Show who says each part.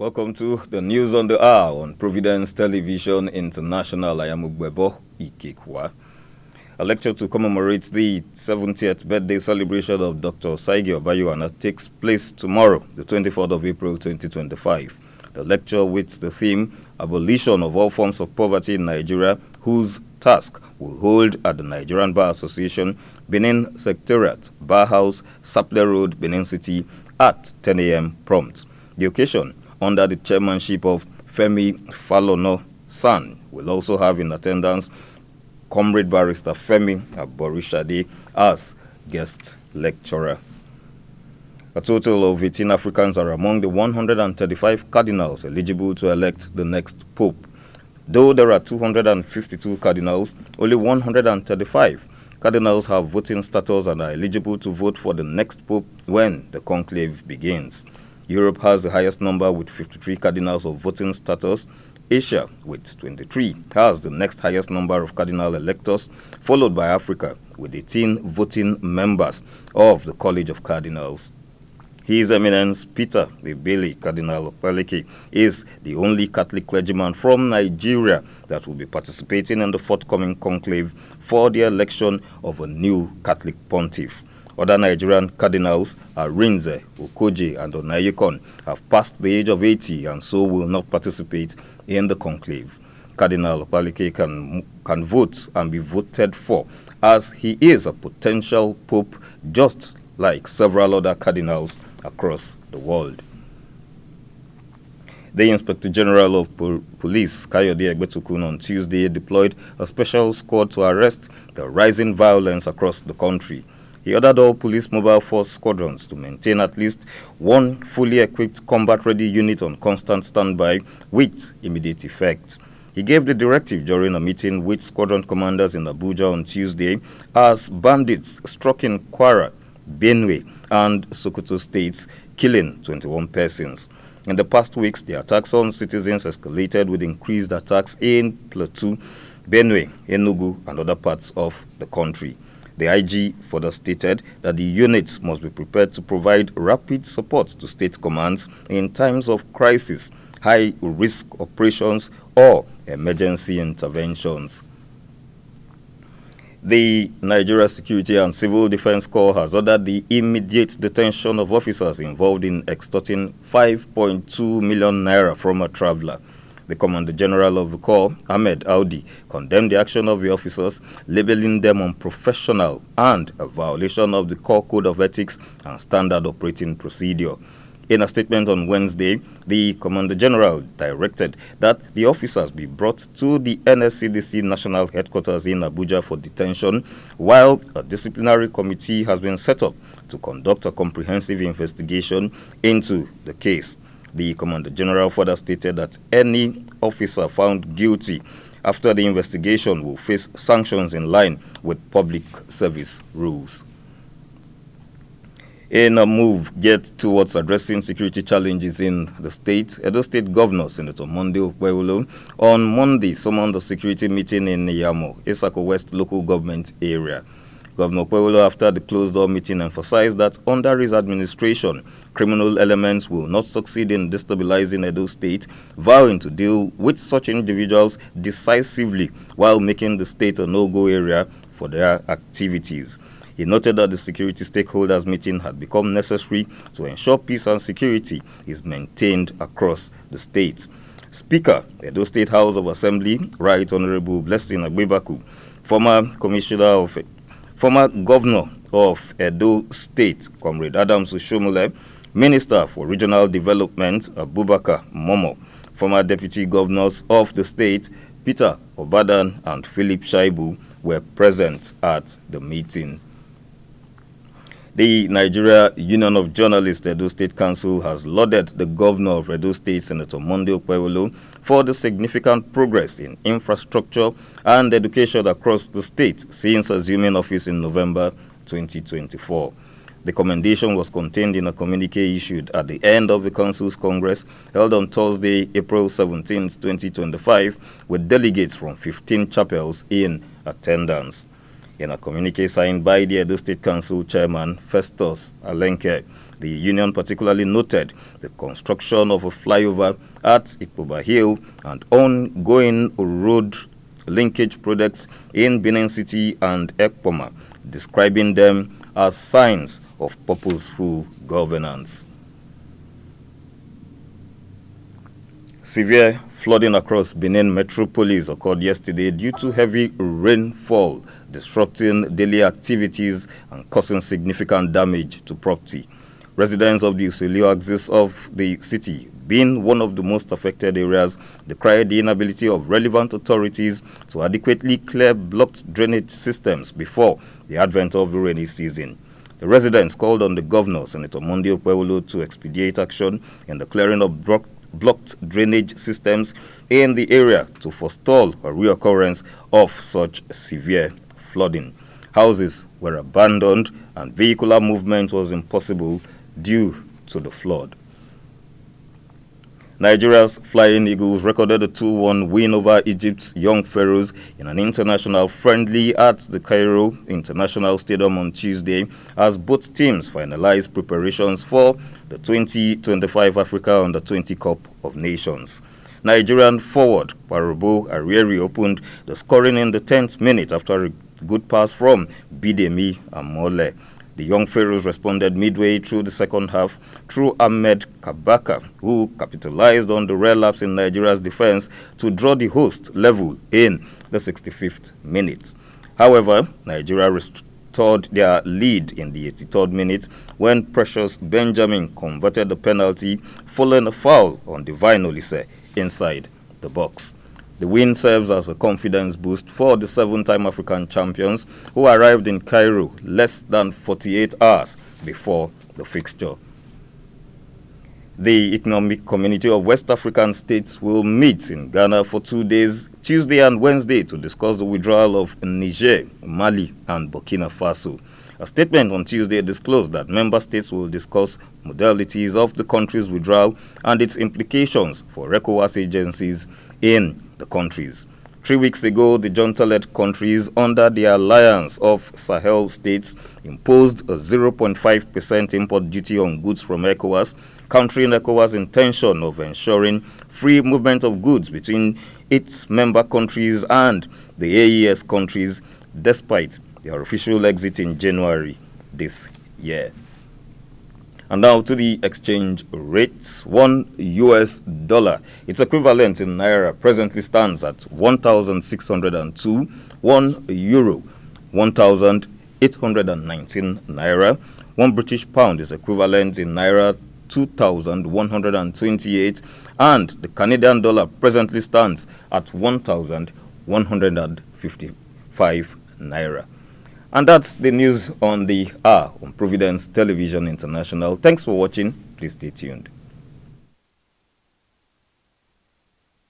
Speaker 1: Welcome to the News on the Hour on Providence Television International. I am Ugbebo Ikekwa. A lecture to commemorate the 70th birthday celebration of Dr. Saigi Obayuana takes place tomorrow, the 24th of April 2025. The lecture with the theme, Abolition of All Forms of Poverty in Nigeria, whose task will hold at the Nigerian Bar Association, Benin Secretariat, Bar House, Sapler Road, Benin City, at 10 a.m. prompt. The occasion, under the chairmanship of Femi Falono San, will also have in attendance Comrade Barrister Femi Aborishade as guest lecturer. A total of 18 Africans are among the 135 cardinals eligible to elect the next pope. Though there are 252 cardinals, only 135 cardinals have voting status and are eligible to vote for the next pope when the conclave begins. Europe has the highest number with 53 cardinals of voting status. Asia, with 23, has the next highest number of cardinal electors, followed by Africa, with 18 voting members of the College of Cardinals. His Eminence Peter Ebele, Cardinal of Peleke, is the only Catholic clergyman from Nigeria that will be participating in the forthcoming conclave for the election of a new Catholic pontiff. Other Nigerian cardinals, Arinze, Okoje, and Onayekon, have passed the age of 80 and so will not participate in the conclave. Cardinal Opalike can vote and be voted for, as he is a potential pope just like several other cardinals across the world. The Inspector General of Police, Kayode Egbetukun, on Tuesday deployed a special squad to arrest the rising violence across the country. He ordered all police mobile force squadrons to maintain at least one fully equipped combat-ready unit on constant standby with immediate effect. He gave the directive during a meeting with squadron commanders in Abuja on Tuesday as bandits struck in Kwara, Benue, and Sokoto states, killing 21 persons. In the past weeks, the attacks on citizens escalated with increased attacks in Plateau, Benue, Enugu, and other parts of the country. The IG further stated that the units must be prepared to provide rapid support to state commands in times of crisis, high-risk operations, or emergency interventions. The Nigeria Security and Civil Defense Corps has ordered the immediate detention of officers involved in extorting 5.2 million naira from a traveler. The Commander General of the Corps, Ahmed Audi, condemned the action of the officers, labeling them unprofessional and a violation of the Corps Code of Ethics and Standard Operating Procedure. In a statement on Wednesday, the Commander General directed that the officers be brought to the NSCDC National Headquarters in Abuja for detention, while a disciplinary committee has been set up to conduct a comprehensive investigation into the case. The Commander General further stated that any officer found guilty after the investigation will face sanctions in line with public service rules. In a move geared towards addressing security challenges in the state, Edo State Governor Senator Monday Okpewolo on Monday summoned a security meeting in Yamo, Isako West local government area. Governor Okpewolo, after the closed-door meeting, emphasized that under his administration, criminal elements will not succeed in destabilizing Edo State, vowing to deal with such individuals decisively while making the state a no-go area for their activities. He noted that the security stakeholders meeting had become necessary to ensure peace and security is maintained across the state. Speaker, Edo State House of Assembly, Right Honorable Blessing Agbebaku, former governor of Edo State, Comrade Adams Oshomole, Minister for Regional Development, Abubakar Momo, former deputy governors of the state, Peter Obadan and Philip Shaibu, were present at the meeting. The Nigeria Union of Journalists Edo State Council has lauded the governor of Edo State, Senator Monday Okpewolo, for the significant progress in infrastructure and education across the state since assuming office in November 2024. The commendation was contained in a communique issued at the end of the Council's Congress held on Thursday, April 17, 2025, with delegates from 15 chapels in attendance. In a communique signed by the Edo State Council Chairman Festus Alenke, The union particularly noted the construction of a flyover at Ikoba Hill and ongoing road linkage projects in Benin City and Ekpoma, describing them as signs of purposeful governance. Severe flooding across Benin Metropolis occurred yesterday due to heavy rainfall, disrupting daily activities and causing significant damage to property. Residents of the Usilio axis of the city, being one of the most affected areas, decried the inability of relevant authorities to adequately clear blocked drainage systems before the advent of the rainy season. The residents called on the governor, Senator Monday Okpewolo, to expedite action in the clearing of blocked drainage systems in the area to forestall a reoccurrence of such severe flooding. Houses were abandoned and vehicular movement was impossible due to the flood. Nigeria's Flying Eagles recorded a 2-1 win over Egypt's Young Pharaohs in an international friendly at the Cairo International Stadium on Tuesday as both teams finalized preparations for the 2025 Africa Under-20 Cup of Nations. Nigerian forward Parobo Arieri opened the scoring in the 10th minute after a good pass from Bidemi Amole. The Young Pharaohs responded midway through the second half through Ahmed Kabaka, who capitalized on the rare lapse in Nigeria's defense to draw the host level in the 65th minute. However, Nigeria restored their lead in the 83rd minute when Precious Benjamin converted the penalty following a foul on Divine Olise inside the box. The win serves as a confidence boost for the 7-time African champions who arrived in Cairo less than 48 hours before the fixture. The Economic Community of West African States will meet in Ghana for 2 days, Tuesday and Wednesday, to discuss the withdrawal of Niger, Mali, and Burkina Faso. A statement on Tuesday disclosed that member states will discuss modalities of the country's withdrawal and its implications for ECOWAS agencies in the countries. 3 weeks ago, the junta-led countries under the Alliance of Sahel States imposed a 0.5% import duty on goods from ECOWAS, countering ECOWAS' intention of ensuring free movement of goods between its member countries and the AES countries, despite their official exit in January this year. And now to the exchange rates. $1, its equivalent in Naira, presently stands at 1,602. €1, 1,819 Naira. 1 British pound is equivalent in Naira, 2,128. And the Canadian dollar presently stands at 1,155 Naira. And that's the news on the hour on Providence Television International. Thanks for watching. Please stay tuned.